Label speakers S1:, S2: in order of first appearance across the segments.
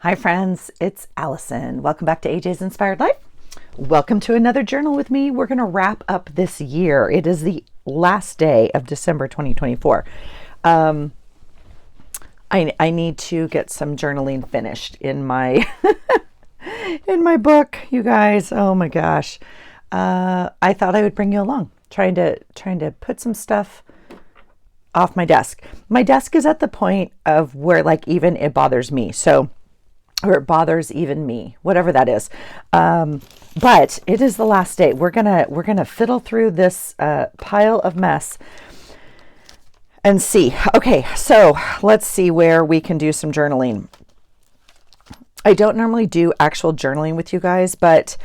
S1: Hi friends, it's Allison. Welcome back to AJ's Inspired Life. Welcome to another journal with me. We're going to wrap up this year. It is the last day of December 2024. I need to get some journaling finished in my in my book, you guys. Oh my gosh. I thought I would bring you along, trying to put some stuff off my desk. My desk is at the point of where even it bothers me. Or it bothers even me, whatever that is. But it is the last day. We're gonna fiddle through this pile of mess and see. Okay, so let's see where we can do some journaling. I don't normally do actual journaling with you guys, but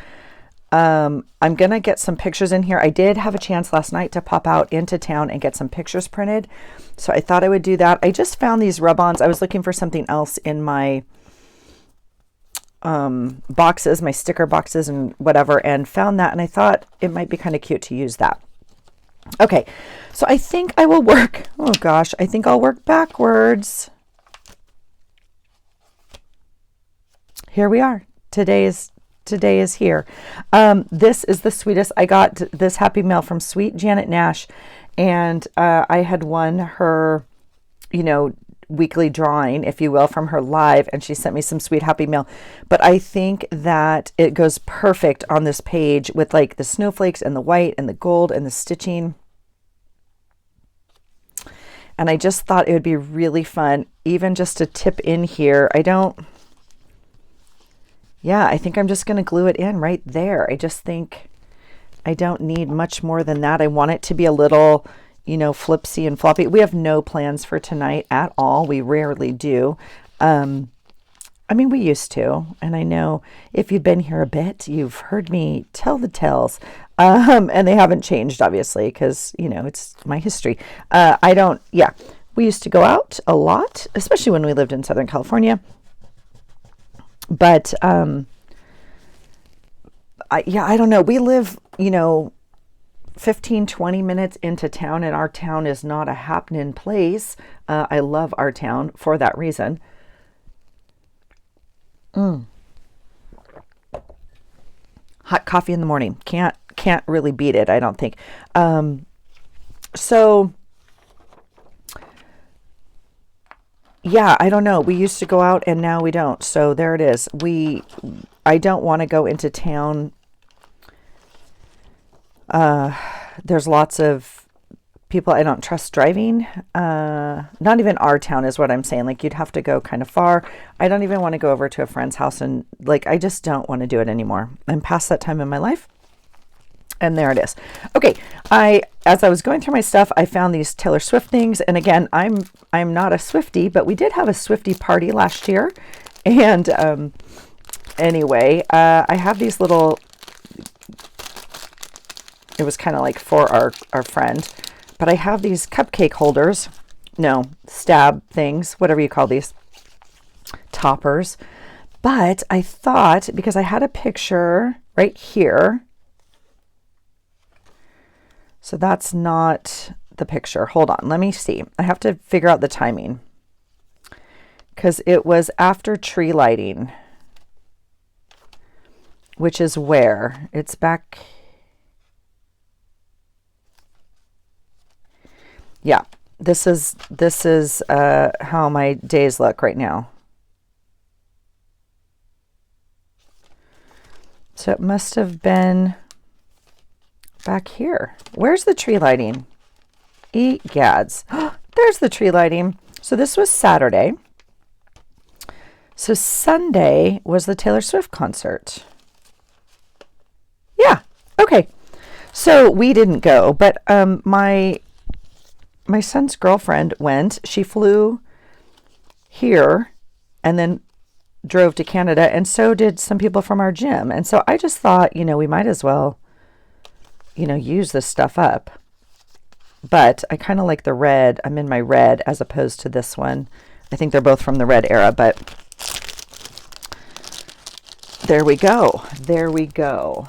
S1: I'm gonna get some pictures in here. I did have a chance last night to pop out into town and get some pictures printed, so I thought I would do that. I just found these rub-ons. I was looking for something else in my boxes, my sticker boxes and whatever, and found that, and I thought it might be kind of cute to use that. Okay, so I think I will work, oh gosh, I think I'll work backwards. Here we are. Today is here. This is the sweetest. I got this happy mail from sweet Janet Nash, and I had won her, weekly drawing, if you will, from her live, and she sent me some sweet happy mail. But I think that it goes perfect on this page with the snowflakes and the white and the gold and the stitching. And I just thought it would be really fun, even just to tip in here. I think I'm just going to glue it in right there. I just think I don't need much more than that. I want it to be a little flipsy and floppy. We have no plans for tonight at all. We rarely do. We used to, and I know if you've been here a bit, you've heard me tell the tales, and they haven't changed, obviously, because, it's my history. We used to go out a lot, especially when we lived in Southern California. But, I don't know. We live, 15, 20 minutes into town, and our town is not a happening place. I love our town for that reason. Hot coffee in the morning. Can't really beat it, I don't think. I don't know. We used to go out and now we don't. So there it is. I don't want to go into town. There's lots of people I don't trust driving. Not even our town is what I'm saying. You'd have to go kind of far. I don't even want to go over to a friend's house, and I just don't want to do it anymore. I'm past that time in my life. And there it is. Okay, as I was going through my stuff, I found these Taylor Swift things. And again, I'm not a Swiftie, but we did have a Swiftie party last year. And anyway, I have these little. It was kind of for our friend, but I have these cupcake holders. No, stab things, whatever you call these, toppers. But I thought, because I had a picture right here. So that's not the picture. Hold on, let me see. I have to figure out the timing, because it was after tree lighting, which is where it's back. Yeah, this is how my days look right now. So it must have been back here. Where's the tree lighting? Egads. There's the tree lighting. So this was Saturday. So Sunday was the Taylor Swift concert. Yeah, okay. So we didn't go, but my son's girlfriend went. She flew here and then drove to Canada, and so did some people from our gym. And so I just thought, we might as well, use this stuff up. But I kind of like the red. I'm in my red as opposed to this one. I think they're both from the red era, but there we go. There we go.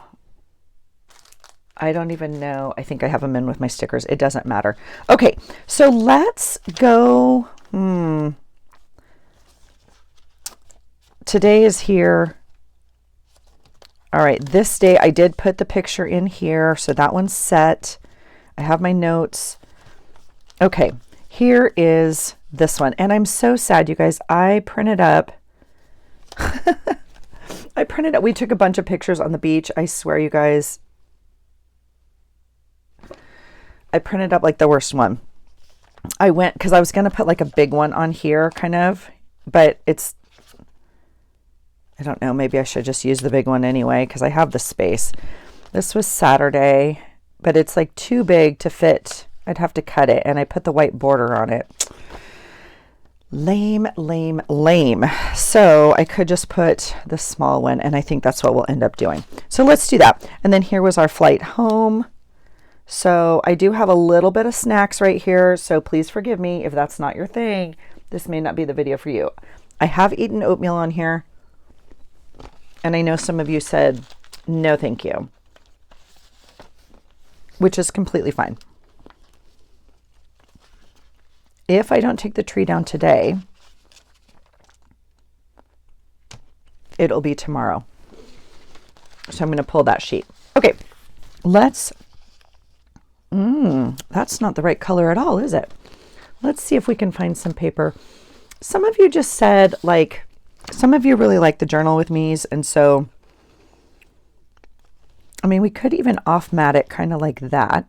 S1: I don't even know. I think I have them in with my stickers. It doesn't matter. Okay, so let's go today is here. All right, this day I did put the picture in here, so that one's set. I have my notes. Okay, here is this one. And I'm so sad, you guys. I printed up. We took a bunch of pictures on the beach. I swear, you guys. I printed up like the worst one. I went, because I was going to put like a big one on here, kind of. But it's, I don't know, maybe I should just use the big one anyway, because I have the space. This was Saturday, but it's like too big to fit. I'd have to cut it, and I put the white border on it. Lame, lame, lame. So I could just put the small one, and I think that's what we'll end up doing. So let's do that. And then here was our flight home. So I do have a little bit of snacks right here, so please forgive me if that's not your thing. This may not be the video for you. I have eaten oatmeal on here, and I know some of you said, no thank you, which is completely fine. If I don't take the tree down today, it'll be tomorrow. So I'm going to pull that sheet. Okay, let's, that's not the right color at all, is it? Let's see if we can find some paper. Some of you just said, like, some of you really like the journal with me's, and so, I mean, we could even off mat it kind of like that.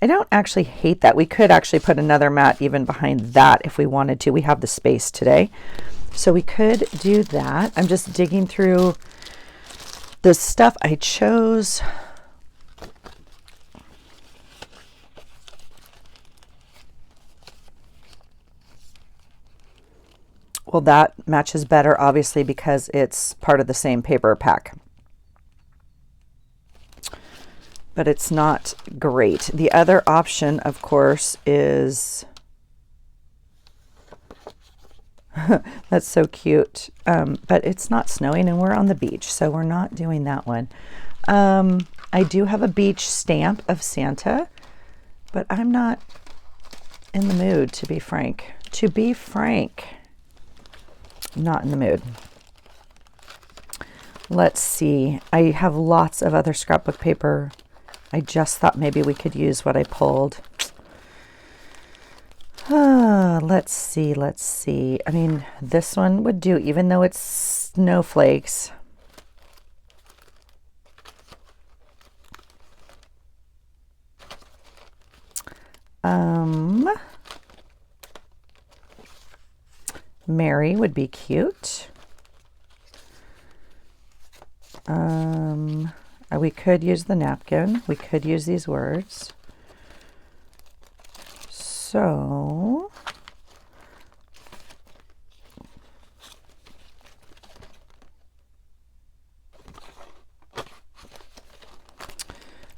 S1: I don't actually hate that. We could actually put another mat even behind that if we wanted to. We have the space today. So we could do that. I'm just digging through the stuff I chose. Well, that matches better, obviously, because it's part of the same paper pack. But it's not great. The other option, of course, is that's so cute. But it's not snowing and we're on the beach, so we're not doing that one. I do have a beach stamp of Santa, but I'm not in the mood, to be frank. To be frank, not in the mood. Let's see. I have lots of other scrapbook paper. I just thought maybe we could use what I pulled. Let's see, let's see. I mean, this one would do, even though it's snowflakes. Mary would be cute. We could use the napkin. We could use these words. So,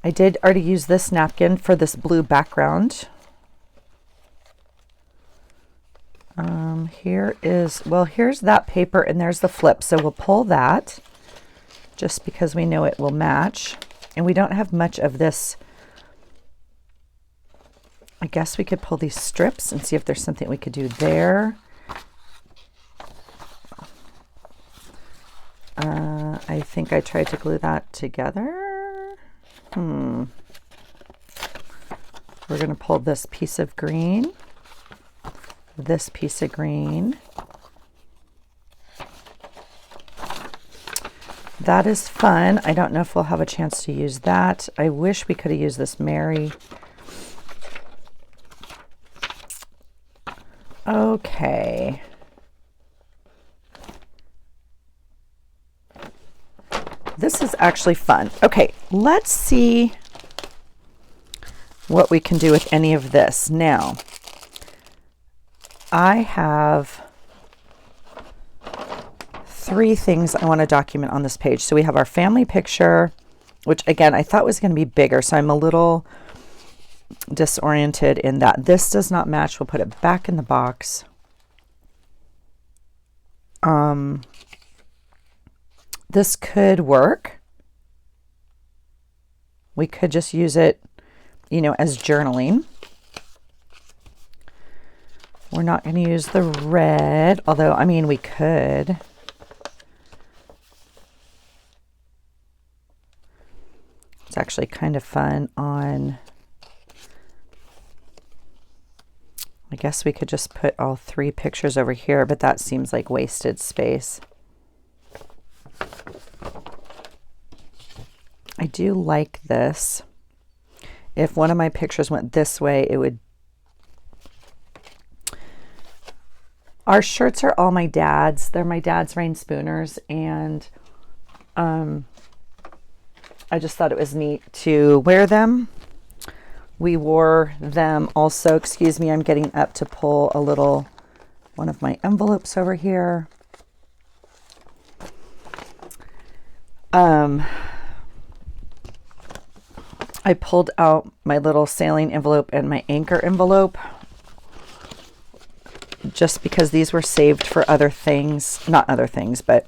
S1: I did already use this napkin for this blue background. Here is, well, here's that paper and there's the flip. So we'll pull that just because we know it will match. And we don't have much of this. I guess we could pull these strips and see if there's something we could do there. I think I tried to glue that together. We're going to pull this piece of green, this piece of green. That is fun. I don't know if we'll have a chance to use that. I wish we could have used this Mary. Okay. This is actually fun. Okay, let's see what we can do with any of this. Now, I have 3 things I want to document on this page. So we have our family picture, which again, I thought was going to be bigger. So I'm a little disoriented in that. This does not match. We'll put it back in the box. This could work. We could just use it, you know, as journaling. We're not going to use the red, although, I mean, we could. It's actually kind of fun on, I guess we could just put all 3 pictures over here, but that seems like wasted space. I do like this. If one of my pictures went this way, it would. Our shirts are all my dad's. They're my dad's rain spooners, and I just thought it was neat to wear them. We wore them also, excuse me, I'm getting up to pull a little, one of my envelopes over here. I pulled out my little sailing envelope and my anchor envelope just because these were saved for other things, not other things, but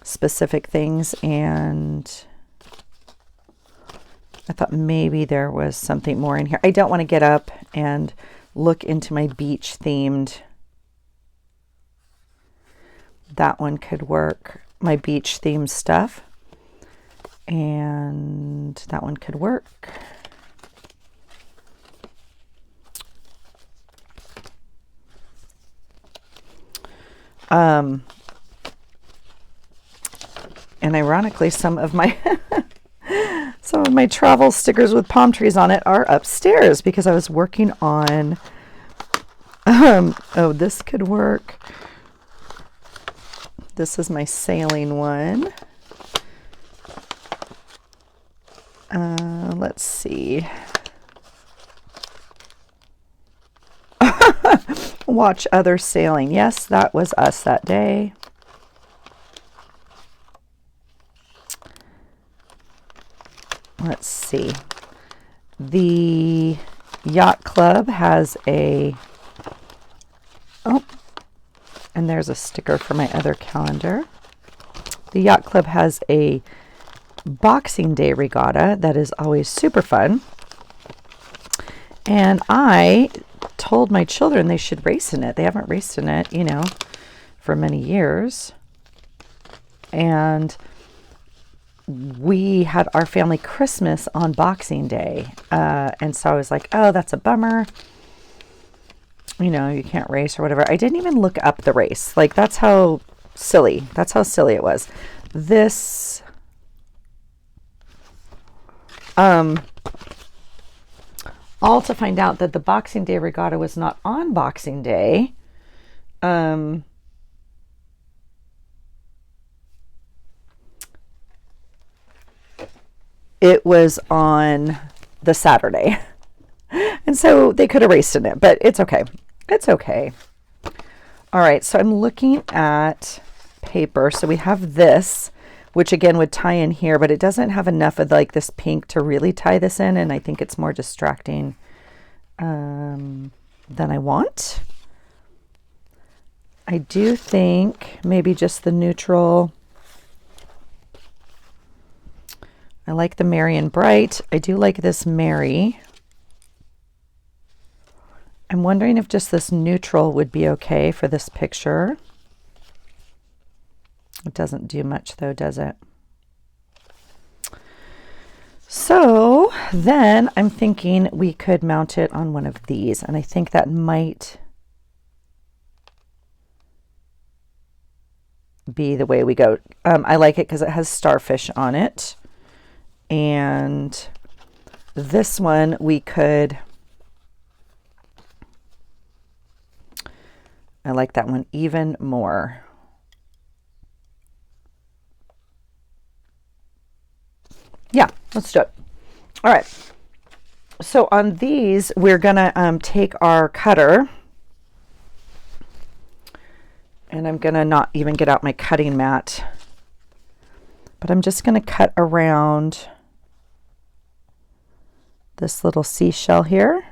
S1: specific things. And I thought maybe there was something more in here. I don't want to get up and look into my beach themed. That one could work. My beach themed stuff. And that one could work. And ironically, some of my travel stickers with palm trees on it are upstairs because I was working on oh, this could work. This is my sailing one. Let's see. Watch others sailing. Yes, that was us that day. Let's see. The Yacht Club has a, oh, and there's a sticker for my other calendar. The Yacht Club has a Boxing Day regatta that is always super fun. And I told my children they should race in it. They haven't raced in it, you know, for many years. And we had our family Christmas on Boxing Day. And so I was like, oh, that's a bummer. You know, you can't race or whatever. I didn't even look up the race. Like, that's how silly it was. This, all to find out that the Boxing Day regatta was not on Boxing Day. It was on the Saturday. And so they could have raced in it, but it's okay. It's okay. All right, so I'm looking at paper. So we have this, which again would tie in here, but it doesn't have enough of like this pink to really tie this in, and I think it's more distracting than I want. I do think maybe just the neutral. I like the Merry and Bright. I do like this Merry. I'm wondering if just this neutral would be okay for this picture. It doesn't do much though, does it? So then I'm thinking we could mount it on one of these, and I think that might be the way we go. I like it because it has starfish on it. And this one we could, I like that one even more. Yeah, let's do it. All right. So on these, we're going to take our cutter, and I'm going to not even get out my cutting mat, but I'm just going to cut around this little seashell here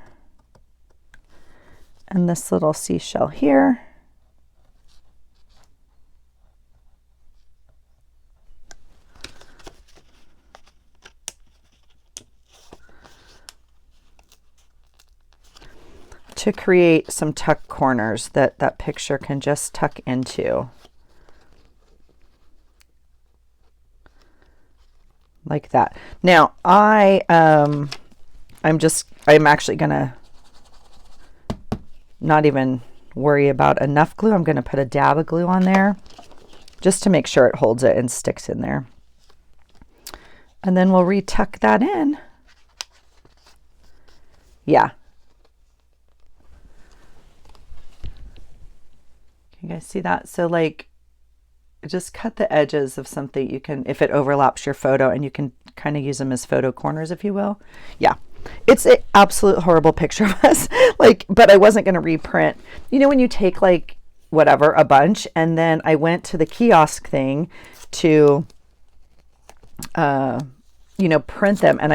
S1: and this little seashell here. to create some tuck corners that that picture can just tuck into. Like that. Now I'm actually gonna not even worry about enough glue. I'm gonna put a dab of glue on there just to make sure it holds it and sticks in there. And then we'll retuck that in. Yeah. Can you guys see that? So like, just cut the edges of something you can, if it overlaps your photo, and you can kind of use them as photo corners, if you will. Yeah. It's an absolute horrible picture of us. Like, but I wasn't going to reprint. You know, when you take like whatever, a bunch, and then I went to the kiosk thing to, you know, print them, and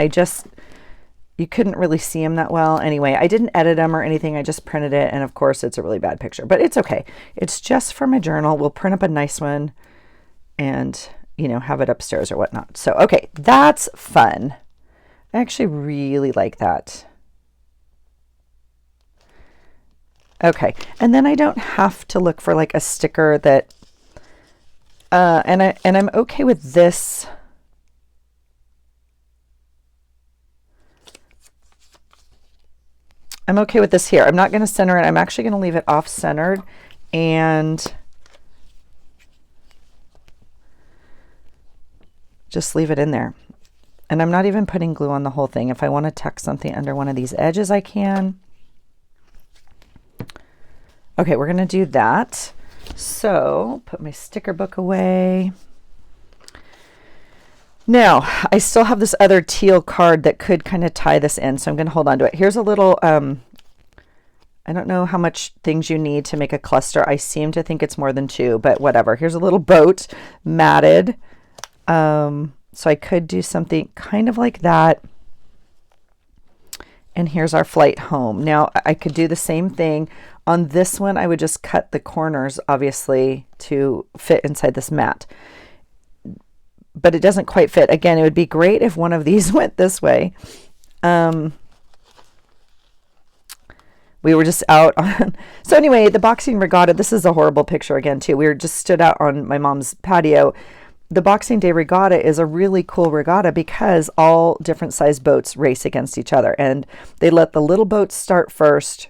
S1: you couldn't really see them that well. Anyway, I didn't edit them or anything. I just printed it. And of course it's a really bad picture, but it's okay. It's just for my journal. We'll print up a nice one and, you know, have it upstairs or whatnot. So, okay, that's fun. I actually really like that. Okay. And then I don't have to look for like a sticker that, and I'm okay with this. I'm okay with this here. I'm not going to center it. I'm actually going to leave it off-centered and just leave it in there. And I'm not even putting glue on the whole thing. If I want to tuck something under one of these edges, I can. Okay, we're going to do that. So put my sticker book away. Now, I still have this other teal card that could kind of tie this in, so I'm going to hold on to it. Here's a little, I don't know how much things you need to make a cluster. I seem to think it's more than 2, but whatever. Here's a little boat, matted. So I could do something kind of like that. And here's our flight home. Now, I could do the same thing. On this one, I would just cut the corners, obviously, to fit inside this mat. But it doesn't quite fit. Again, it would be great if one of these went this way. We were just out on, so anyway, the boxing regatta, this is a horrible picture again too. We were just stood out on my mom's patio. The Boxing Day regatta is a really cool regatta because all different sized boats race against each other, and they let the little boats start first.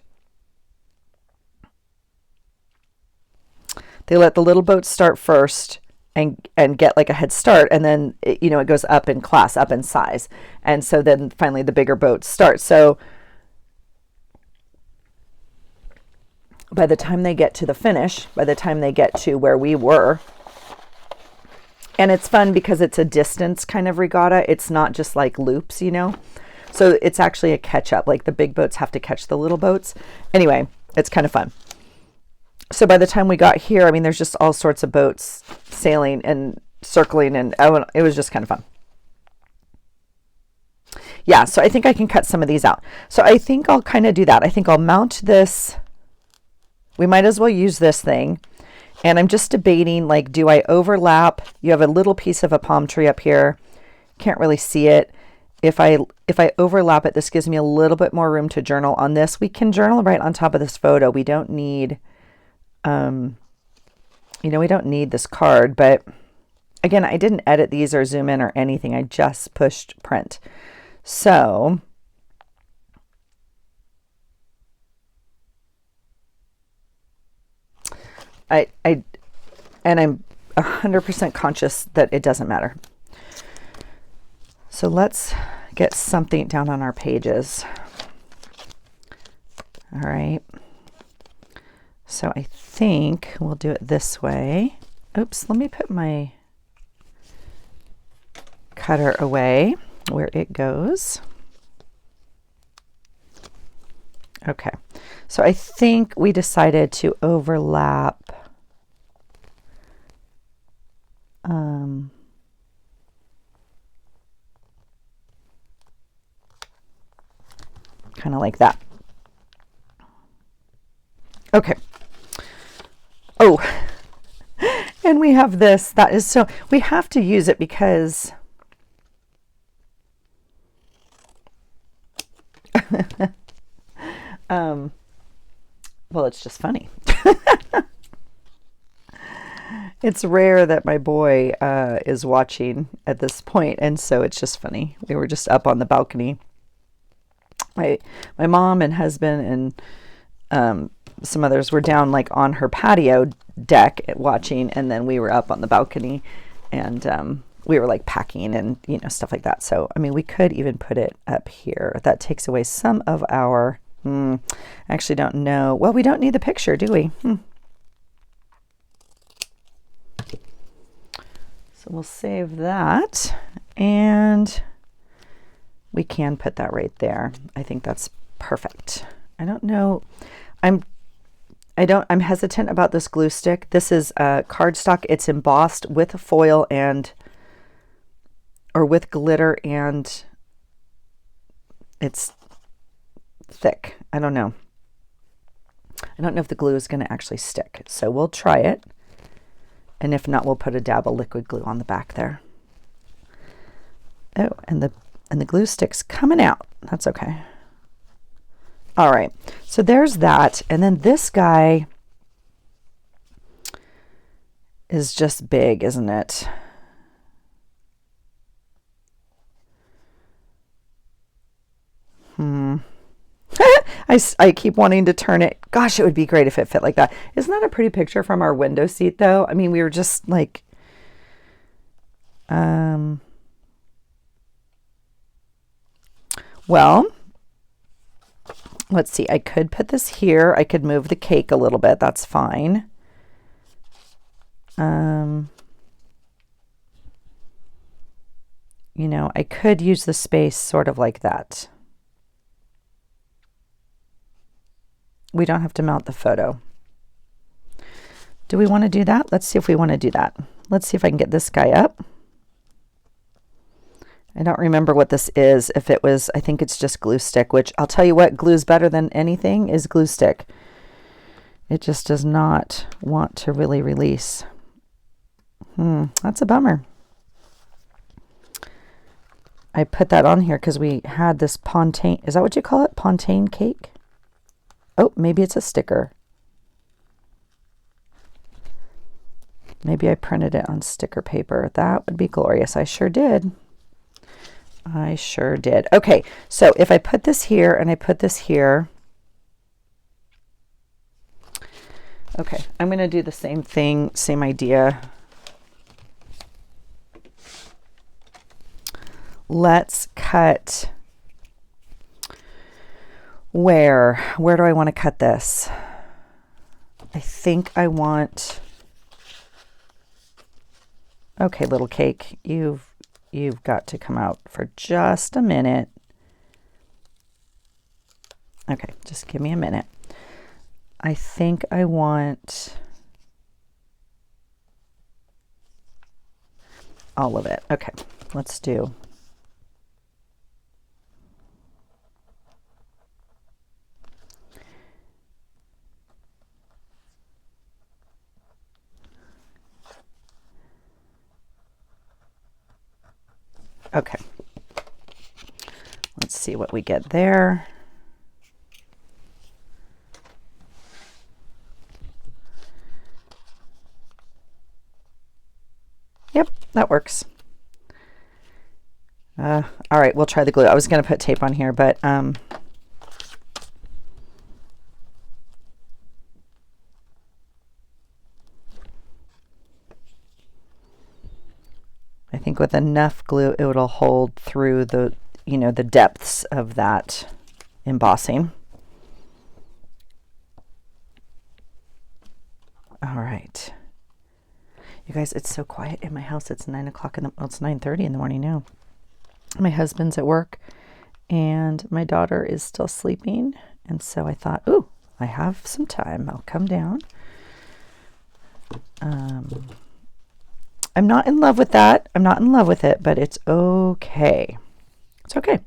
S1: They let the little boats start first and get like a head start, and then it, you know, it goes up in class, up in size, and so then finally the bigger boats start. So by the time they get to the finish, by the time they get to where we were, and it's fun because it's a distance kind of regatta. It's not just like loops, you know, so it's actually a catch up. Like the big boats have to catch the little boats. Anyway, it's kind of fun. So by the time we got here, I mean, there's just all sorts of boats sailing and circling, and it was just kind of fun. Yeah, so I think I can cut some of these out. So I think I'll kind of do that. I think I'll mount this. We might as well use this thing. And I'm just debating, like, do I overlap? You have a little piece of a palm tree up here. Can't really see it. If I overlap it, this gives me a little bit more room to journal on this. We can journal right on top of this photo. We don't need... you know, we don't need this card, but again, I didn't edit these or zoom in or anything. I just pushed print. So and I'm 100% conscious that it doesn't matter. So let's get something down on our pages. All right. So I think we'll do it this way. Oops, let me put my cutter away where it goes. Okay, so I think we decided to overlap kind of like that. Okay. Oh, and we have this. That is so, we have to use it because Well, it's just funny. It's rare that my boy is watching at this point, and so it's just funny. We were just up on the balcony. My mom and husband and some others were down like on her patio deck watching, and then we were up on the balcony, and we were like packing and stuff like that. So I mean, we could even put it up here. That takes away some of our. I actually don't know. Well, we don't need the picture, do we? So we'll save that, and we can put that right there. I think that's perfect. I don't know. I'm hesitant about this glue stick. This is cardstock. It's embossed with foil or with glitter, and it's thick. I don't know. I don't know if the glue is going to actually stick. So we'll try it. And if not, we'll put a dab of liquid glue on the back there. Oh, and the glue stick's coming out. That's okay. All right. So there's that. And then this guy is just big, isn't it? I keep wanting to turn it. Gosh, it would be great if it fit like that. Isn't that a pretty picture from our window seat, though? I mean, we were just like, well, let's see. I could put this here. I could move the cake a little bit. That's fine. I could use the space sort of like that. We don't have to mount the photo. Do we want to do that? Let's see if we want to do that. Let's see if I can get this guy up. I don't remember what this is. If it was, I think it's just glue stick, which I'll tell you what, glue's better than anything is glue stick. It just does not want to really release. That's a bummer. I put that on here because we had this Pontaine. Is that what you call it? Pontaine cake? Oh, maybe it's a sticker. Maybe I printed it on sticker paper. That would be glorious. I sure did. I sure did. Okay, so if I put this here and I put this here. Okay, I'm going to do the same thing, same idea. Let's cut. Where do I want to cut this? I think I want. Okay, little cake, you've got to come out for just a minute. Okay, just give me a minute. I think I want all of it. Okay, let's do. Okay, let's see what we get there. Yep, that works. All right, we'll try the glue. I was going to put tape on here, but I think with enough glue, it will hold through the, the depths of that embossing. All right. You guys, it's so quiet in my house. It's 9 o'clock it's 9:30 in the morning now. My husband's at work and my daughter is still sleeping. And so I thought, ooh, I have some time. I'll come down. I'm not in love with that. I'm not in love with it, but it's okay. It's okay.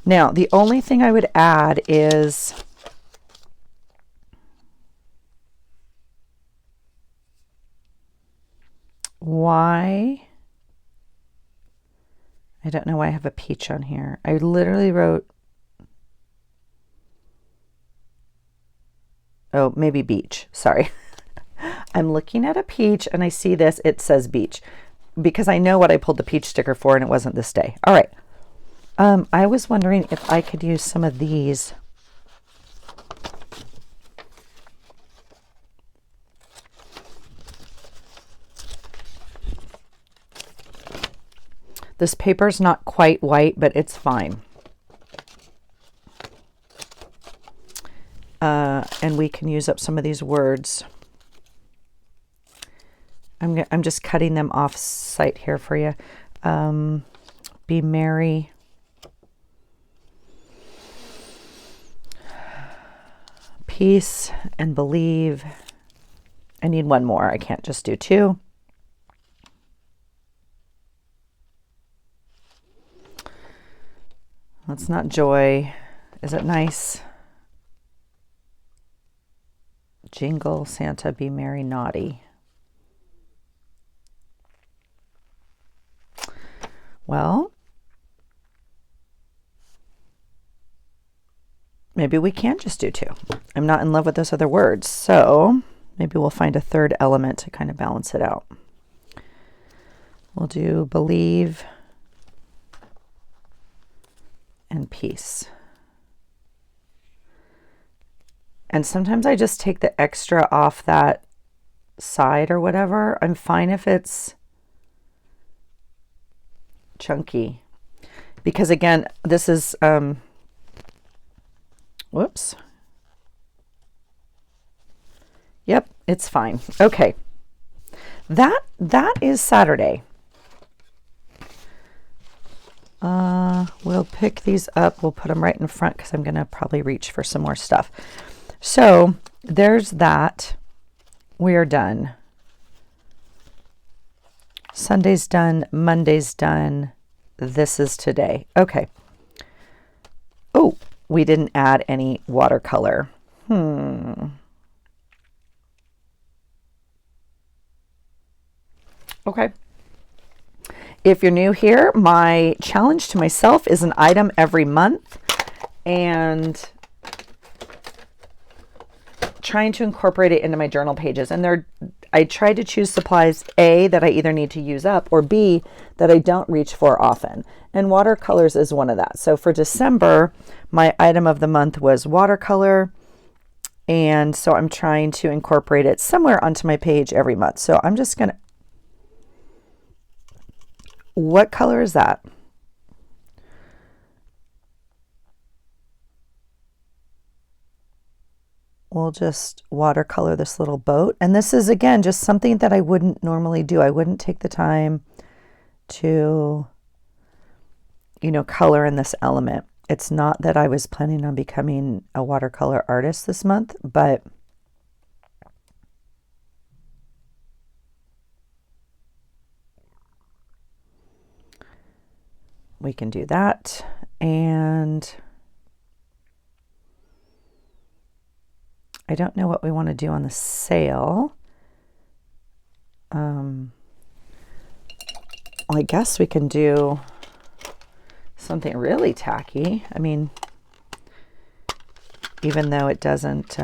S1: Now, the only thing I would add is why. I don't know why I have a peach on here. I literally wrote Oh, maybe beach. Sorry. I'm looking at a peach and I see this. It says beach because I know what I pulled the peach sticker for and it wasn't this day. All right. I was wondering if I could use some of these. This paper's not quite white, but it's fine. And we can use up some of these words. I'm just cutting them off site here for you. Be merry. Peace and believe. I need one more. I can't just do two. That's not joy. Is it nice? Jingle, Santa, be merry, naughty. Well, maybe we can just do two. I'm not in love with those other words, so maybe we'll find a third element to kind of balance it out. We'll do believe and peace. And sometimes I just take the extra off that side or whatever. I'm fine if it's chunky. Because again, this is, whoops. Yep, it's fine. Okay. That is Saturday. We'll pick these up. We'll put them right in front because I'm going to probably reach for some more stuff. So there's that. We are done. Sunday's done. Monday's done. This is today. Okay. Oh, we didn't add any watercolor. Okay. If you're new here, my challenge to myself is an item every month and trying to incorporate it into my journal pages. And I try to choose supplies, A, that I either need to use up, or B, that I don't reach for often. And watercolors is one of that. So for December, my item of the month was watercolor. And so I'm trying to incorporate it somewhere onto my page every month. So I'm just going to... What color is that? We'll just watercolor this little boat. And this is, again, just something that I wouldn't normally do. I wouldn't take the time to, color in this element. It's not that I was planning on becoming a watercolor artist this month, but we can do that. And I don't know what we want to do on the sail. Well, I guess we can do something really tacky. I mean, even though it doesn't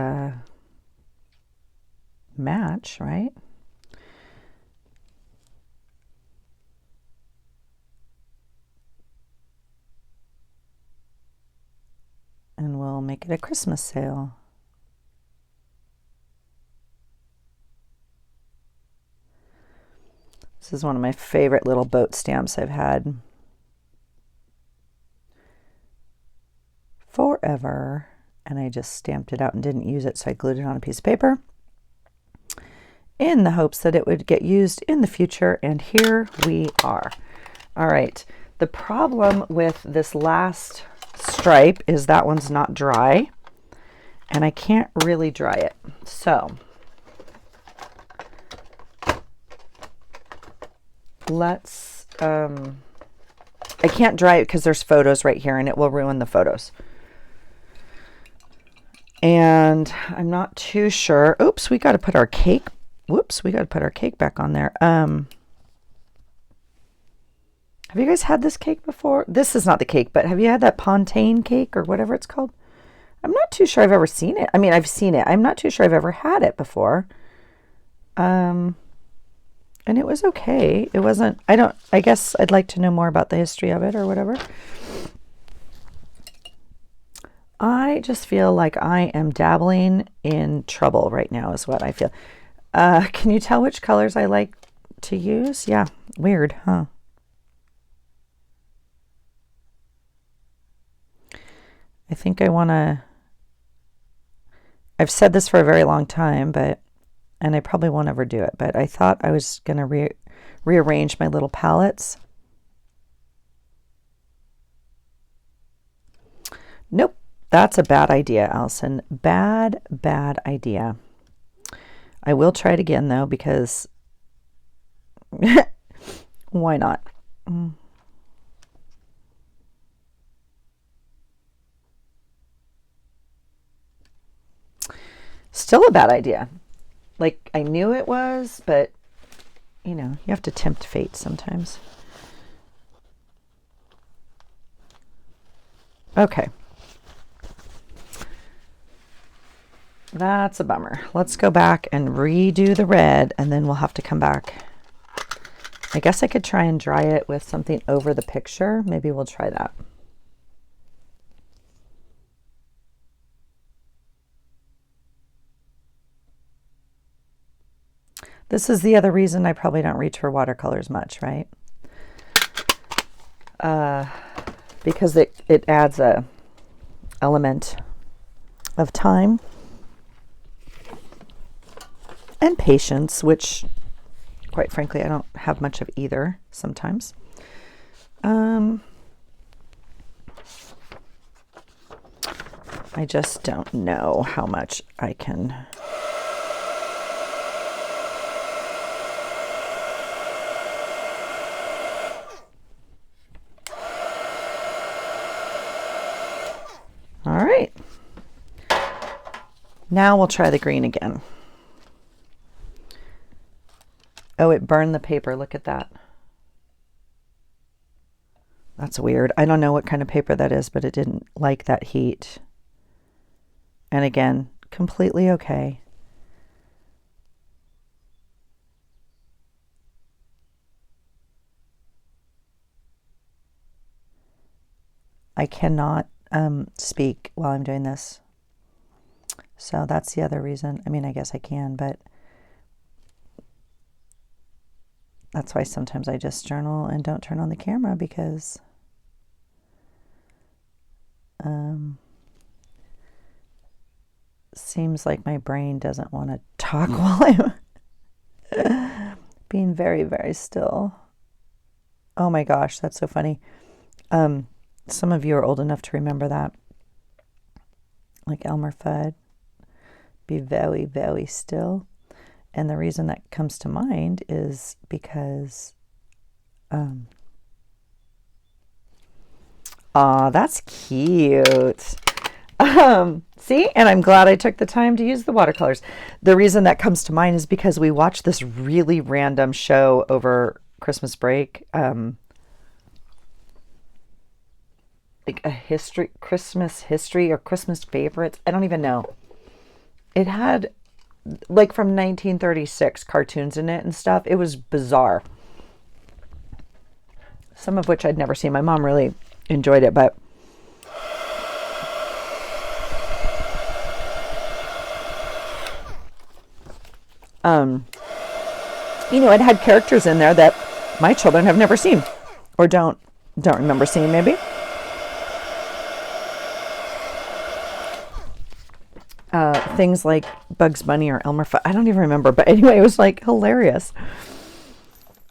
S1: match, right? And we'll make it a Christmas sail. This is one of my favorite little boat stamps I've had forever. And I just stamped it out and didn't use it, so I glued it on a piece of paper in the hopes that it would get used in the future. And here we are. All right. The problem with this last stripe is that one's not dry, and I can't really dry it. So let's, I can't dry it because there's photos right here and it will ruin the photos. And I'm not too sure. Oops, we got to put our cake. Whoops, we got to put our cake back on there. Have you guys had this cake before? This is not the cake, but have you had that Pontaine cake or whatever it's called? I'm not too sure I've ever seen it. I mean, I've seen it. I'm not too sure I've ever had it before. And it was okay. It wasn't, I guess I'd like to know more about the history of it or whatever. I just feel like I am dabbling in trouble right now is what I feel. Can you tell which colors I like to use? Yeah, weird, huh? I think I want to, I've said this for a very long time, and I probably won't ever do it, but I thought I was going to rearrange my little palettes. Nope, that's a bad idea, Allison. Bad idea. I will try it again, though, because why not? Still a bad idea. Like, I knew it was, but, you know, you have to tempt fate sometimes. Okay. That's a bummer. Let's go back and redo the red, and then we'll have to come back. I guess I could try and dry it with something over the picture. Maybe we'll try that. This is the other reason I probably don't reach for watercolors much, right? Because it adds a element of time and patience, which, quite frankly, I don't have much of either sometimes. I just don't know how much I can. All right. Now we'll try the green again. Oh, it burned the paper. Look at that. That's weird. I don't know what kind of paper that is, but it didn't like that heat. And again, completely okay. I cannot speak while I'm doing this. So that's the other reason. I mean, I guess I can, but that's why sometimes I just journal and don't turn on the camera, because seems like my brain doesn't want to talk while I'm being very, very still. Oh my gosh, that's so funny. Some of you are old enough to remember that. Like Elmer Fudd, be very, very still. And the reason that comes to mind is because, aw, that's cute. See, and I'm glad I took the time to use the watercolors. The reason that comes to mind is because we watched this really random show over Christmas break, like a Christmas history or Christmas favorites. I don't even know. It had like from 1936 cartoons in it and stuff. It was bizarre. Some of which I'd never seen. My mom really enjoyed it, but you know, it had characters in there that my children have never seen or don't remember seeing, maybe. Things like Bugs Bunny or Elmer Fudd. I don't even remember, but anyway, it was like hilarious.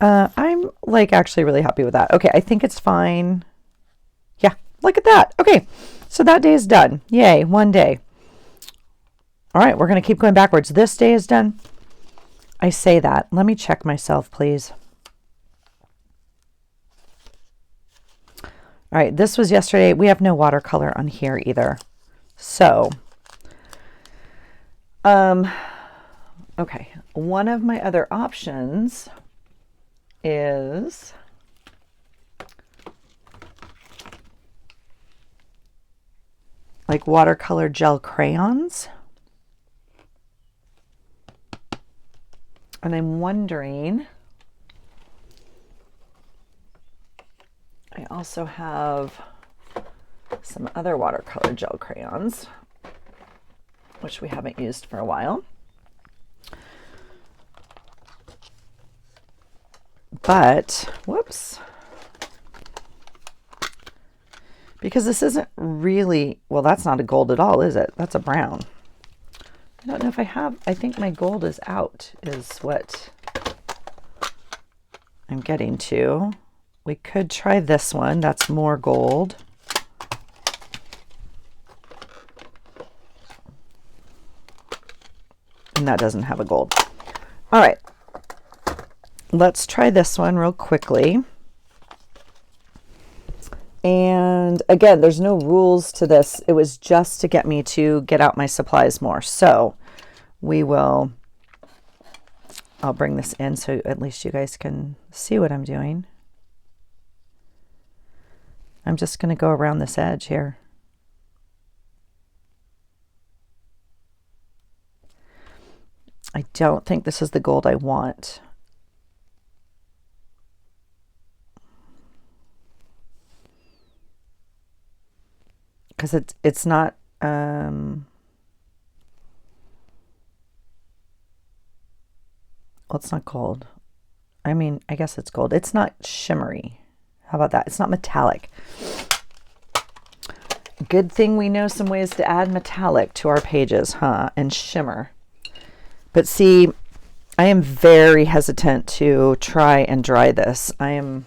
S1: I'm like actually really happy with that. Okay, I think it's fine. Yeah, look at that. Okay, so that day is done. Yay, one day. All right, we're going to keep going backwards. This day is done. I say that. Let me check myself, please. All right, this was yesterday. We have no watercolor on here either. So, okay, one of my other options is like watercolor gel crayons. And I'm wondering, I also have some other watercolor gel crayons, which we haven't used for a while. But, whoops, because this isn't really, well, that's not a gold at all, is it? That's a brown. I don't know if I have, I think my gold is out, is what I'm getting to. We could try this one. That's more gold. And that doesn't have a gold. All right. Let's try this one real quickly. And again, there's no rules to this. It was just to get me to get out my supplies more. So I'll bring this in so at least you guys can see what I'm doing. I'm just going to go around this edge here. I don't think this is the gold I want. Because it's not well, it's not gold. I mean, I guess it's gold. It's not shimmery. How about that? It's not metallic. Good thing we know some ways to add metallic to our pages, huh? And shimmer. But see, I am very hesitant to try and dry this. I am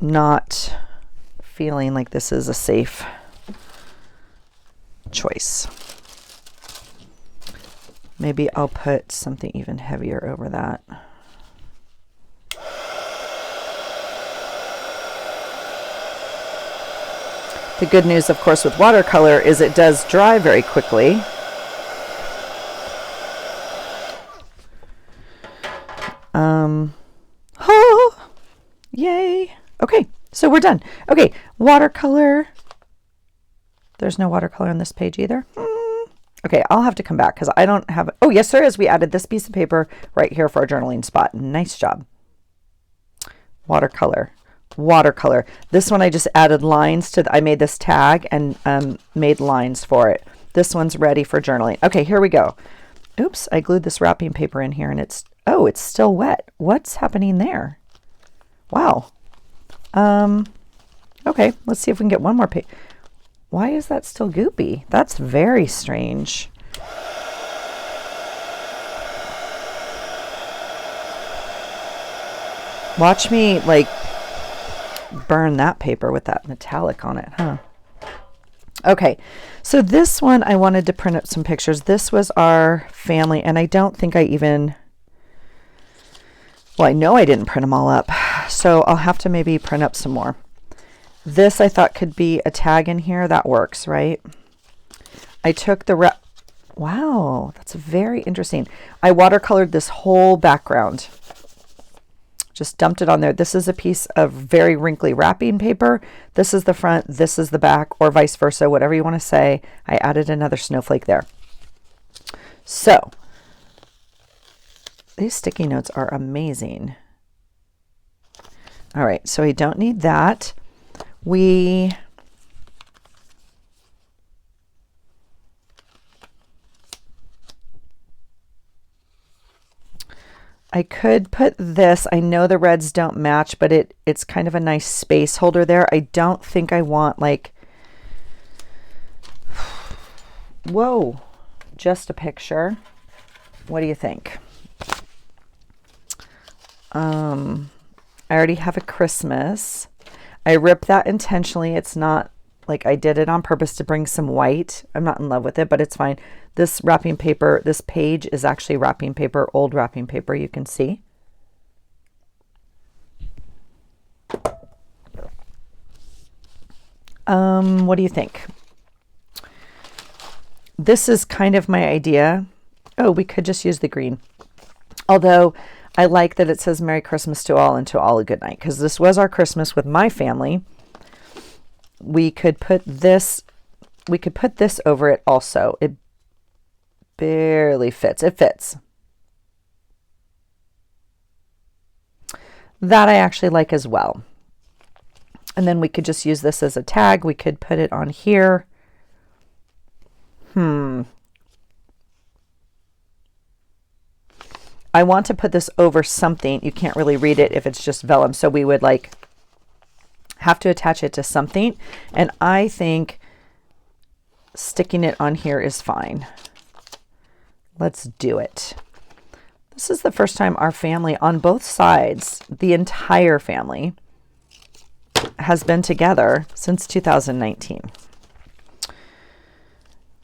S1: not feeling like this is a safe choice. Maybe I'll put something even heavier over that. The good news, of course, with watercolor is it does dry very quickly. Oh, yay. Okay, so we're done. Okay, watercolor. There's no watercolor on this page either. Okay, I'll have to come back because I don't have... Oh, yes, there is. We added this piece of paper right here for our journaling spot. Nice job. Watercolor. Watercolor. This one I just added lines to... I made this tag and made lines for it. This one's ready for journaling. Okay, here we go. Oops, I glued this wrapping paper in here and it's... Oh, it's still wet. What's happening there? Wow. Okay, let's see if we can get one more page. Why is that still goopy? That's very strange. Watch me like burn that paper with that metallic on it, huh? Okay, so this one I wanted to print up some pictures. This was our family, and I don't think I even... Well, I know I didn't print them all up, so I'll have to maybe print up some more. This I thought could be a tag in here. That works, right? I took the... Wow, that's very interesting. I watercolored this whole background. Just dumped it on there. This is a piece of very wrinkly wrapping paper. This is the front, this is the back, or vice versa, whatever you want to say. I added another snowflake there. So, these sticky notes are amazing. All right, so I don't need that. I could put this. I know the reds don't match, but it's kind of a nice space holder there. I don't think I want like, whoa, just a picture. What do you think? I already have a Christmas. I ripped that intentionally. It's not like I did it on purpose to bring some white. I'm not in love with it, but it's fine. This wrapping paper, this page is actually wrapping paper, old wrapping paper, you can see. What do you think? This is kind of my idea. Oh, we could just use the green. Although I like that it says Merry Christmas to all and to all a good night, because this was our Christmas with my family. We could put this over it also. It barely fits. It fits. That I actually like as well. And then we could just use this as a tag. We could put it on here. I want to put this over something. You can't really read it if it's just vellum. So we would like have to attach it to something. And I think sticking it on here is fine. Let's do it. This is the first time our family on both sides, the entire family, has been together since 2019.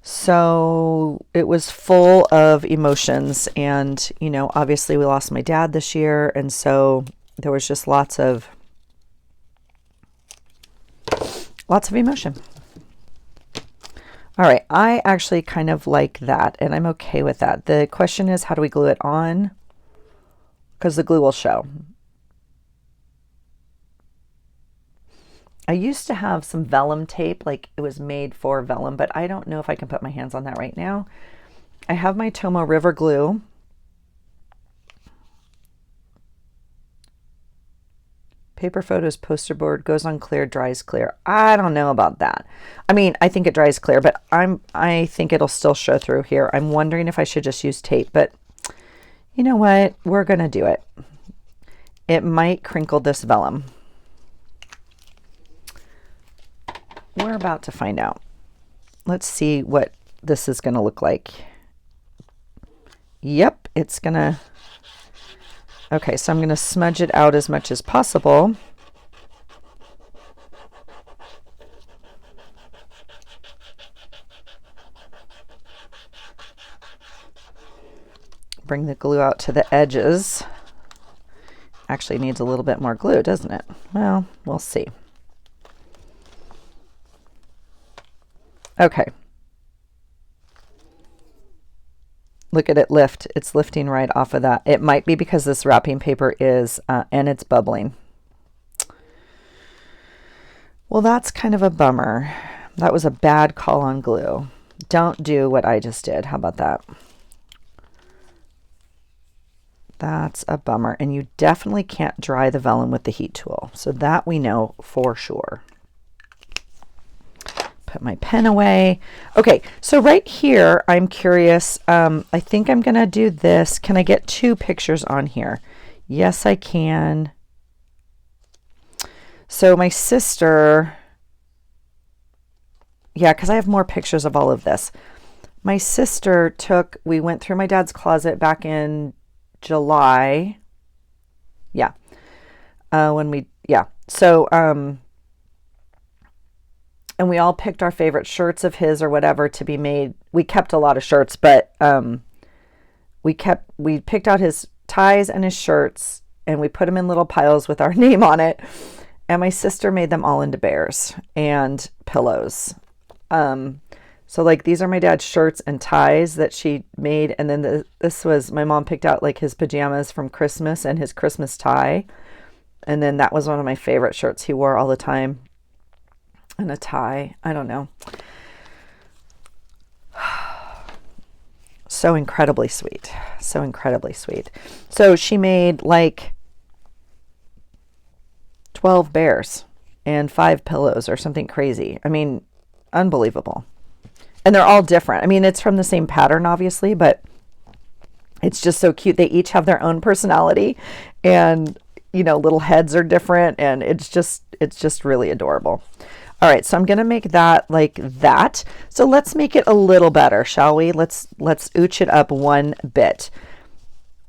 S1: So it was full of emotions, and you know, obviously we lost my dad this year, and so there was just lots of emotion. All right, I actually kind of like that, and I'm okay with that. The question is, how do we glue it on? Because the glue will show. I used to have some vellum tape, like it was made for vellum, but I don't know if I can put my hands on that right now. I have my Tomo River glue. Paper photos, poster board, goes on clear, dries clear. I don't know about that. I mean, I think it dries clear, but I think it'll still show through here. I'm wondering if I should just use tape, but you know what? We're going to do it. It might crinkle this vellum. We're about to find out. Let's see what this is going to look like. Yep, it's going to... Okay, so I'm going to smudge it out as much as possible. Bring the glue out to the edges. Actually needs a little bit more glue, doesn't it? Well, we'll see. Okay. Look at it lift. It's lifting right off of that. It might be because this wrapping paper is, and it's bubbling. Well, that's kind of a bummer. That was a bad call on glue. Don't do what I just did. How about that? That's a bummer. And you definitely can't dry the vellum with the heat tool. So that we know for sure. Put my pen away. Okay, so right here, I'm curious. I think I'm going to do this. Can I get 2 pictures on here? Yes, I can. So my sister, yeah, because I have more pictures of all of this. My sister we went through my dad's closet back in July. Yeah. So, and we all picked our favorite shirts of his or whatever to be made. We kept a lot of shirts, but we picked out his ties and his shirts, and we put them in little piles with our name on it. And my sister made them all into bears and pillows. So like these are my dad's shirts and ties that she made. And then this was, my mom picked out like his pajamas from Christmas and his Christmas tie. And then that was one of my favorite shirts he wore all the time. And a tie. I don't know. So incredibly sweet. So incredibly sweet. So she made like 12 bears and 5 pillows or something crazy. I mean, unbelievable. And they're all different. I mean, it's from the same pattern, obviously, but it's just so cute. They each have their own personality, and, you know, little heads are different, and it's just really adorable. All right, so I'm going to make that like that. So let's make it a little better, shall we? Let's ooch it up one bit.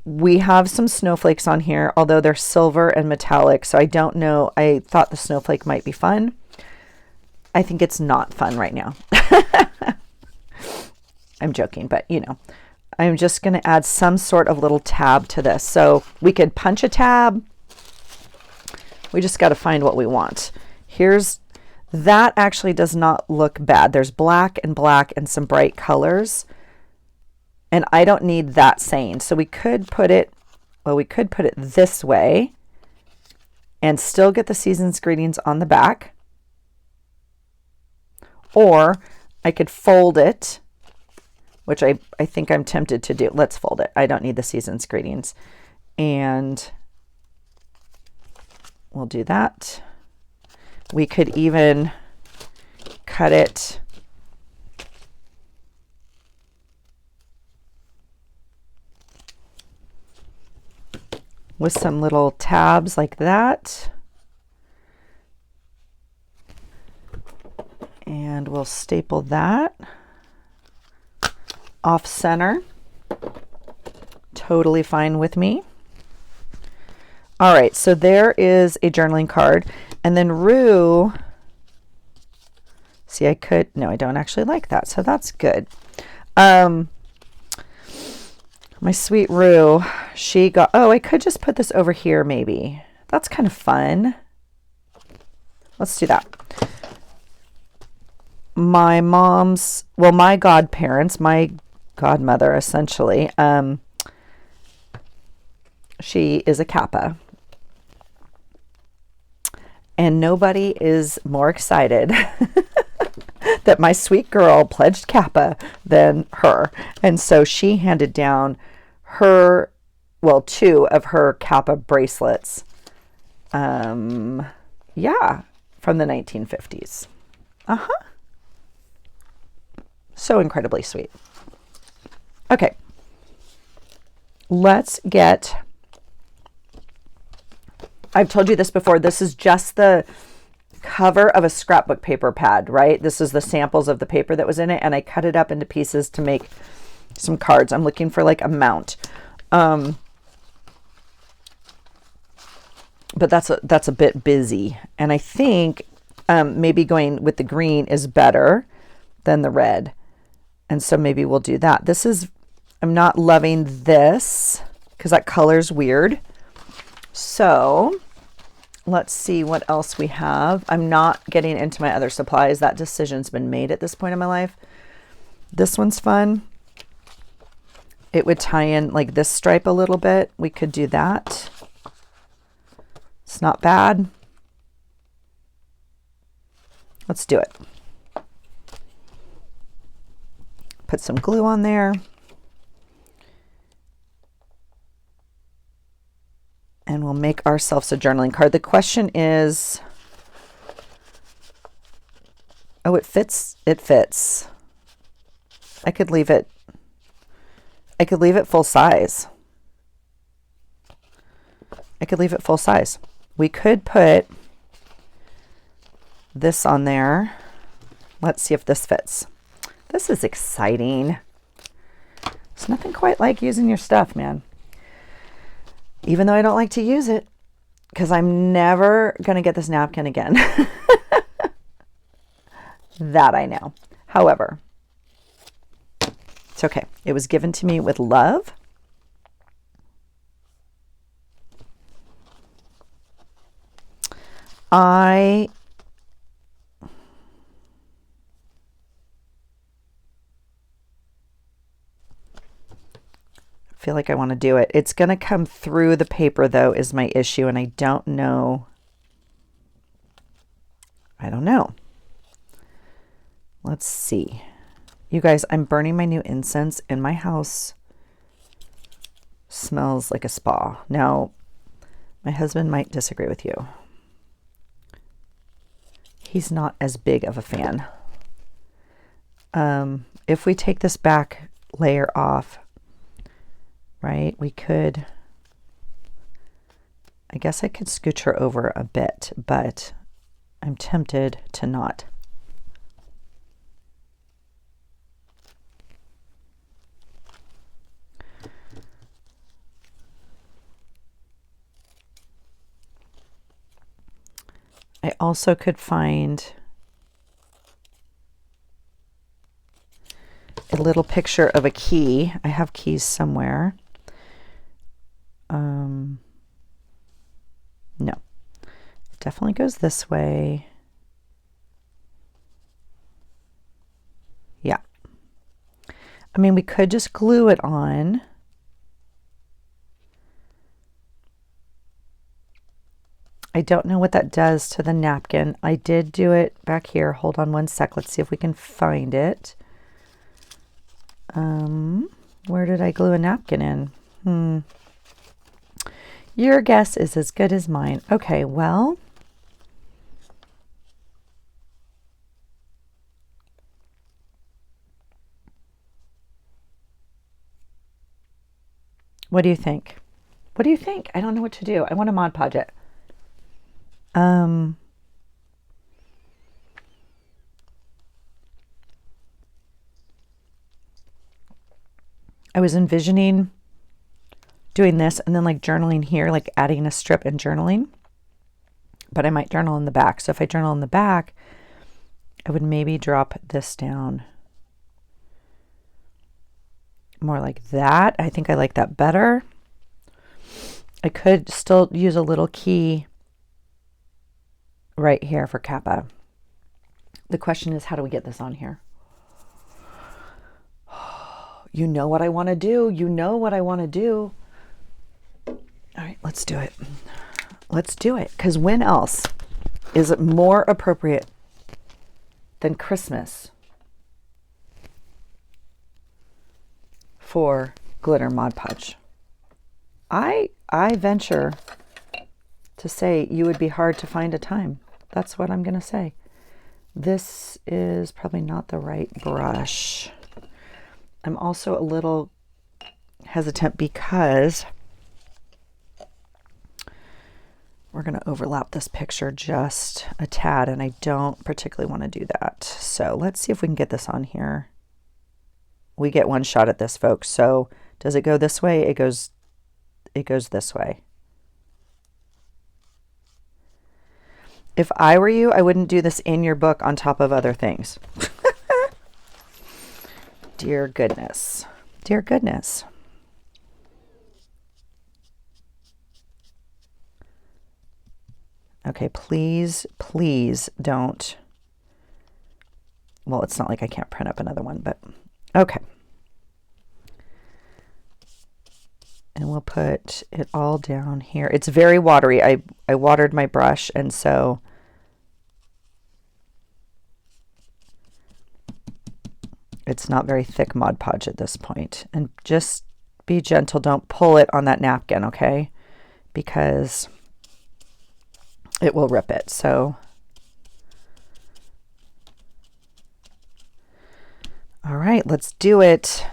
S1: We have some snowflakes on here, although they're silver and metallic, so I don't know. I thought the snowflake might be fun. I think it's not fun right now. I'm joking, but you know, I'm just going to add some sort of little tab to this. So we could punch a tab. We just got to find what we want. That actually does not look bad. There's black and some bright colors. And I don't need that saying. So we could put it Well, we could put it this way and still get the season's greetings on the back. Or I could fold it, which I think I'm tempted to do. Let's fold it. I don't need the season's greetings. And we'll do that. We could even cut it with some little tabs like that. And we'll staple that off center. Totally fine with me. All right, so there is a journaling card. And then Rue, see, no, I don't actually like that, so that's good. My sweet Rue, she got, oh, I could just put this over here maybe. That's kind of fun. Let's do that. My godparents, my godmother essentially, she is a Kappa. And nobody is more excited that my sweet girl pledged Kappa than her. And so she handed down two of her Kappa bracelets. Yeah, from the 1950s. So incredibly sweet. Okay. Let's get, I've told you this before, this is just the cover of a scrapbook paper pad, right? This is the samples of the paper that was in it, and I cut it up into pieces to make some cards. I'm looking for like a mount. But that's a bit busy. And I think maybe going with the green is better than the red. And so maybe we'll do that. I'm not loving this because that color's weird. So let's see what else we have. I'm not getting into my other supplies. That decision's been made at this point in my life. This one's fun. It would tie in like this stripe a little bit. We could do that. It's not bad. Let's do it. Put some glue on there. And we'll make ourselves a journaling card. The question is, oh, it fits. It fits. I could leave it full size. We could put this on there. Let's see if this fits. This is exciting. It's nothing quite like using your stuff, man. Even though I don't like to use it, because I'm never going to get this napkin again. That I know. However, it's okay. It was given to me with love. I feel like I want to do it. It's going to come through the paper though is my issue, and I don't know. Let's see. You guys, I'm burning my new incense in my house. Smells like a spa. Now, my husband might disagree with you. He's not as big of a fan. If we take this back layer off, right, we could, I guess I could scooch her over a bit, but I'm tempted to not. I also could find a little picture of a key. I have keys somewhere. No, it definitely goes this way. Yeah. I mean, we could just glue it on. I don't know what that does to the napkin. I did do it back here. Hold on one sec. Let's see if we can find it. Where did I glue a napkin in? Your guess is as good as mine. Okay, well, what do you think? What do you think? I don't know what to do. I want to Mod Podge it. I was envisioning doing this and then like journaling here, like adding a strip and journaling, but I might journal in the back. So if I journal in the back, I would maybe drop this down more like that. I think I like that better. I could still use a little key right here for Kappa. The question is, how do we get this on here? You know what I want to do. You know what I want to do. All right, let's do it. Let's do it. Because when else is it more appropriate than Christmas for glitter Mod Podge? I venture to say you would be hard to find a time. That's what I'm going to say. This is probably not the right brush. I'm also a little hesitant because we're going to overlap this picture just a tad, and I don't particularly want to do that. So let's see if we can get this on here. We get one shot at this, folks. So does it go this way? It goes this way. If I were you, I wouldn't do this in your book on top of other things. Dear goodness. Dear goodness. Okay, please, please don't. Well, it's not like I can't print up another one, but okay. And we'll put it all down here. It's very watery. I watered my brush, and so it's not very thick Mod Podge at this point. And just be gentle. Don't pull it on that napkin, okay? Because it will rip it. So, all right, let's do it.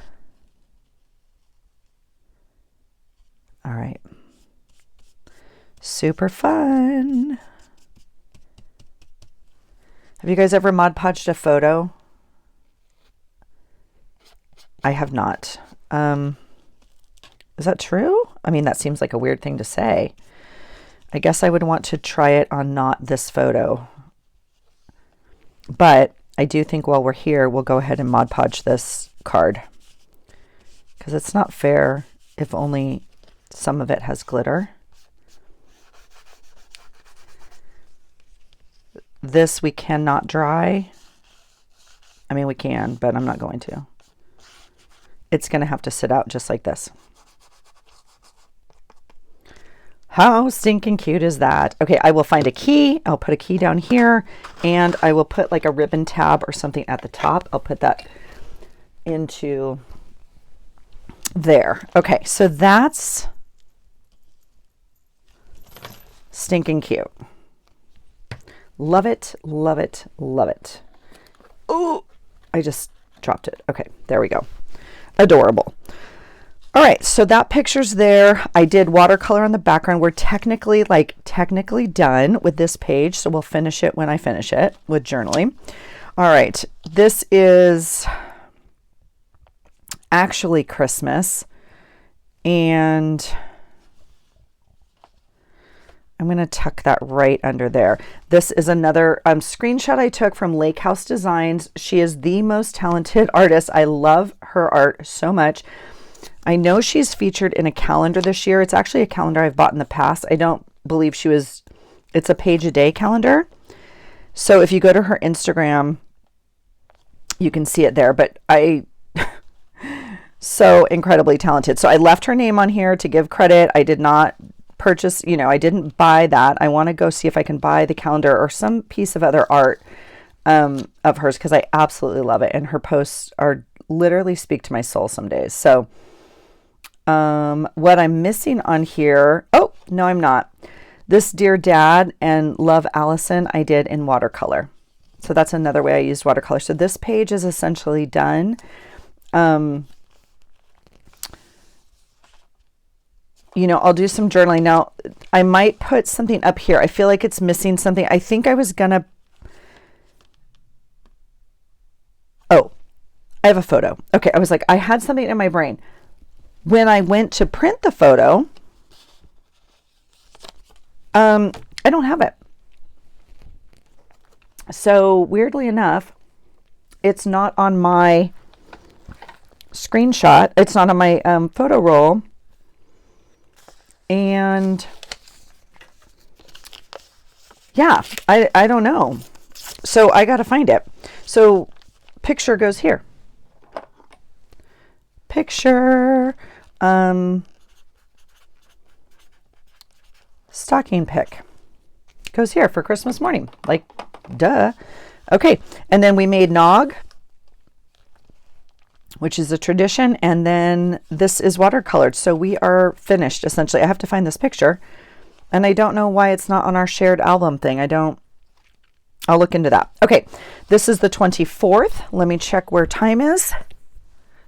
S1: All right. Super fun. Have you guys ever Mod Podged a photo? I have not. Is that true? I mean, that seems like a weird thing to say. I guess I would want to try it on not this photo. But I do think while we're here, we'll go ahead and Mod Podge this card. Because it's not fair if only some of it has glitter. This we cannot dry. I mean, we can, but I'm not going to. It's going to have to sit out just like this. How stinking cute is that? Okay, I will find a key. I'll put a key down here, and I will put like a ribbon tab or something at the top. I'll put that into there. Okay, so that's stinking cute. Love it, love it, love it. Oh, I just dropped it. Okay, there we go. Adorable. All right, so that picture's there. I did watercolor on the background. We're technically done with this page, so we'll finish it when I finish it with journaling. All right, this is actually Christmas, and I'm going to tuck that right under there. This is another screenshot I took from Lake House Designs. She is the most talented artist. I love her art so much. I know she's featured in a calendar this year. It's actually a calendar I've bought in the past. I don't believe she was, it's a page a day calendar. So if you go to her Instagram, you can see it there, but so incredibly talented. So I left her name on here to give credit. I did not purchase, you know, I didn't buy that. I want to go see if I can buy the calendar or some piece of other art of hers, because I absolutely love it. And her posts are literally speak to my soul some days. So what I'm missing on here, oh, no, I'm not. This Dear Dad and Love Allison I did in watercolor. So that's another way I used watercolor. So this page is essentially done. You know, I'll do some journaling. Now, I might put something up here. I feel like it's missing something. I think I was gonna, oh, I have a photo. Okay, I was like, I had something in my brain. When I went to print the photo, I don't have it. So weirdly enough, it's not on my screenshot. It's not on my photo roll. And yeah, I don't know. So I got to find it. So picture goes here. Picture, stocking pick goes here for Christmas morning. Like, duh. Okay. And then we made nog, which is a tradition. And then this is watercolored. So we are finished, essentially. I have to find this picture. And I don't know why it's not on our shared album thing. I'll look into that. Okay. This is the 24th. Let me check where time is.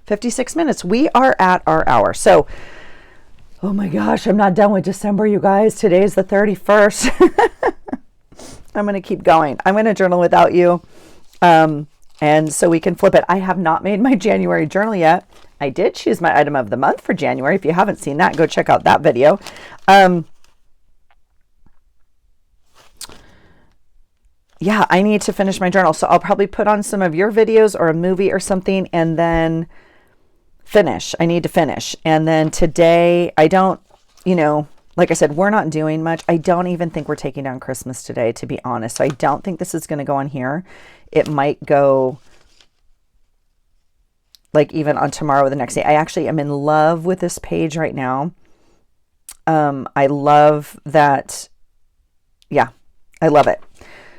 S1: 56 minutes. We are at our hour. So, oh my gosh, I'm not done with December, you guys. Today's the 31st. I'm going to keep going. I'm going to journal without you. And so we can flip it. I have not made my January journal yet. I did choose my item of the month for January. If you haven't seen that, go check out that video. Yeah, I need to finish my journal. So I'll probably put on some of your videos or a movie or something and then finish. I need to finish. And then today, I don't, you know, like I said, we're not doing much. I don't even think we're taking down Christmas today, to be honest. So I don't think this is going to go on here. It might go like even on tomorrow or the next day. I actually am in love with this page right now. I love that. Yeah, I love it.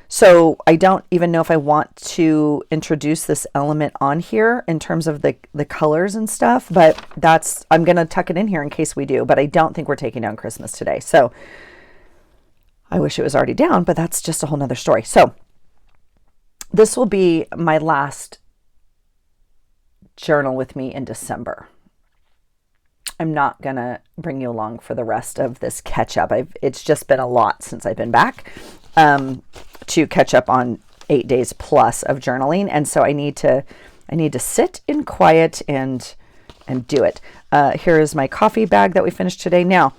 S1: So I don't even know if I want to introduce this element on here in terms of the colors and stuff, but I'm going to tuck it in here in case we do, but I don't think we're taking down Christmas today. So I wish it was already down, but that's just a whole nother story. So this will be my last journal with me in December. I'm not going to bring you along for the rest of this catch up. It's just been a lot since I've been back. To catch up on 8 days plus of journaling. And so I need to sit in quiet and do it. Here is my coffee bag that we finished today. Now,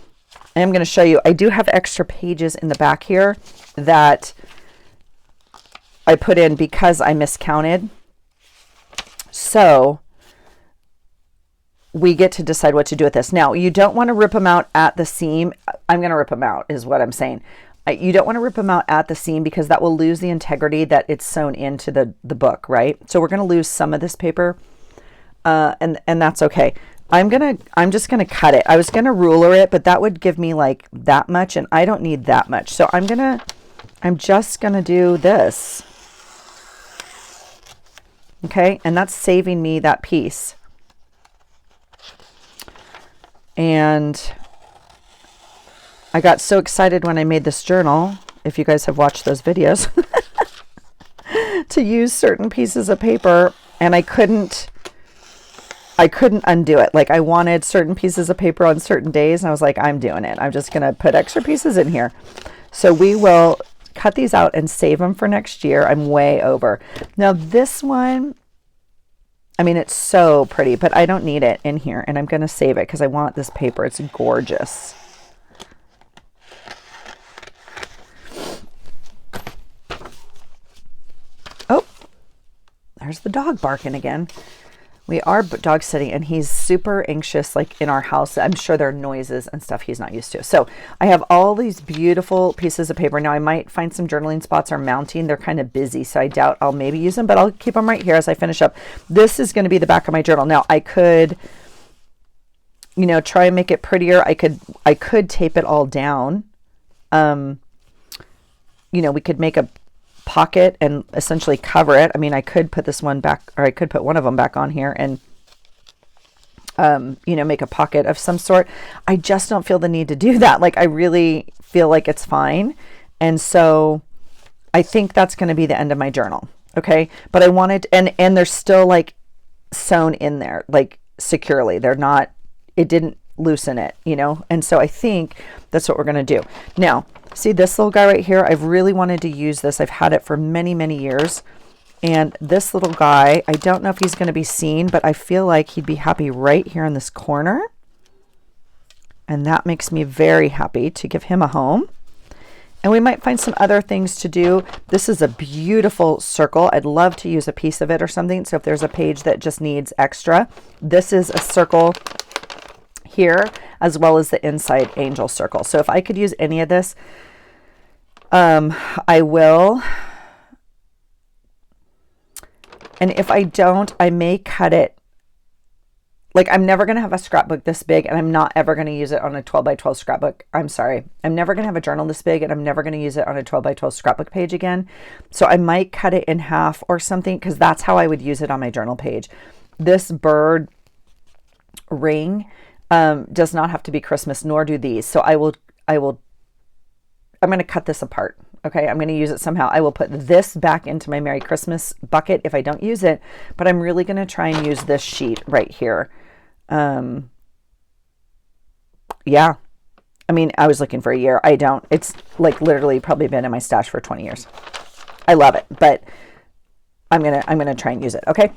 S1: I am going to show you, I do have extra pages in the back here that I put in because I miscounted. So we get to decide what to do with this. Now, you don't want to rip them out at the seam. I'm going to rip them out is what I'm saying. You don't want to rip them out at the seam because that will lose the integrity that it's sewn into the book, right? So we're going to lose some of this paper, and that's okay. I'm just gonna cut it. I was gonna ruler it, but that would give me like that much, and I don't need that much. So I'm just gonna do this. Okay, and that's saving me that piece. And I got so excited when I made this journal, if you guys have watched those videos, to use certain pieces of paper, and I couldn't undo it. Like I wanted certain pieces of paper on certain days, and I was like, I'm doing it. I'm just going to put extra pieces in here. So we will cut these out and save them for next year. I'm way over. Now this one, I mean, it's so pretty, but I don't need it in here, and I'm going to save it because I want this paper. It's gorgeous. Oh, there's the dog barking again. We are dog sitting, and he's super anxious, like in our house. I'm sure there are noises and stuff he's not used to. So I have all these beautiful pieces of paper. Now I might find some journaling spots or mounting. They're kind of busy, so I doubt I'll maybe use them, but I'll keep them right here as I finish up. This is going to be the back of my journal. Now I could you know, try and make it prettier. I could tape it all down. You know, we could make a pocket and essentially cover it. I mean, I could put this one back, or I could put one of them back on here and, you know, make a pocket of some sort. I just don't feel the need to do that. Like, I really feel like it's fine. And so I think that's going to be the end of my journal. Okay. But I wanted, and they're still like sewn in there, like securely. They're not, it didn't loosen it, you know? And so I think that's what we're going to do. Now, see this little guy right here? I've really wanted to use this. I've had it for many, many years. And this little guy, I don't know if he's going to be seen, but I feel like he'd be happy right here in this corner. And that makes me very happy to give him a home. And we might find some other things to do. This is a beautiful circle. I'd love to use a piece of it or something. So if there's a page that just needs extra, this is a circle here, as well as the inside angel circle. So if I could use any of this, I will. And if I don't, I may cut it. Like, I'm never going to have a scrapbook this big, and I'm not ever going to use it on a 12 by 12 scrapbook. I'm sorry. I'm never going to have a journal this big, and I'm never going to use it on a 12 by 12 scrapbook page again. So I might cut it in half or something, because that's how I would use it on my journal page. This bird ring does not have to be Christmas, nor do these. So I'm going to cut this apart. Okay, I'm going to use it somehow. I will put this back into my Merry Christmas bucket if I don't use it, but I'm really going to try and use this sheet right here. Yeah, I mean, I was looking for a year. I don't. It's like literally probably been in my stash for 20 years. I love it, but I'm gonna try and use it. Okay,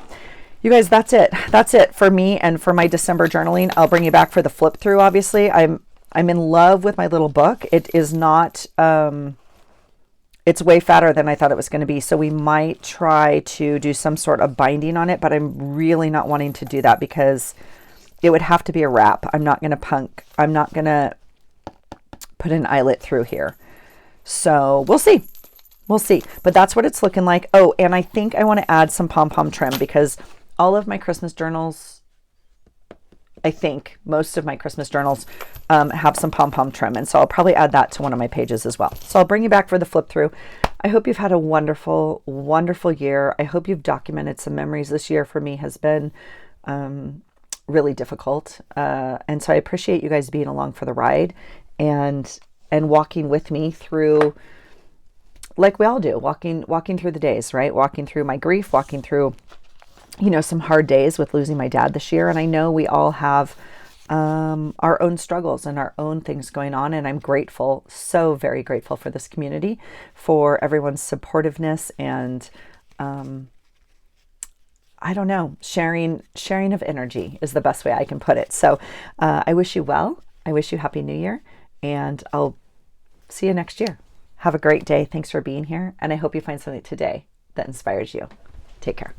S1: you guys, that's it. That's it for me and for my December journaling. I'll bring you back for the flip through. Obviously, I'm in love with my little book. It is not. It's way fatter than I thought it was going to be. So we might try to do some sort of binding on it, but I'm really not wanting to do that because it would have to be a wrap. I'm not going to put an eyelet through here. So we'll see. We'll see. But that's what it's looking like. Oh, and I think I want to add some pom-pom trim because all of my Christmas journals, I think most of my Christmas journals have some pom-pom trim. And so I'll probably add that to one of my pages as well. So I'll bring you back for the flip through. I hope you've had a wonderful, wonderful year. I hope you've documented some memories. This year for me has been really difficult. And so I appreciate you guys being along for the ride and walking with me through, like we all do, walking through the days, right? Walking through my grief, walking through, you know, some hard days with losing my dad this year. And I know we all have our own struggles and our own things going on. And I'm grateful, so very grateful for this community, for everyone's supportiveness and, I don't know, sharing of energy is the best way I can put it. So I wish you well. I wish you Happy New Year, and I'll see you next year. Have a great day. Thanks for being here. And I hope you find something today that inspires you. Take care.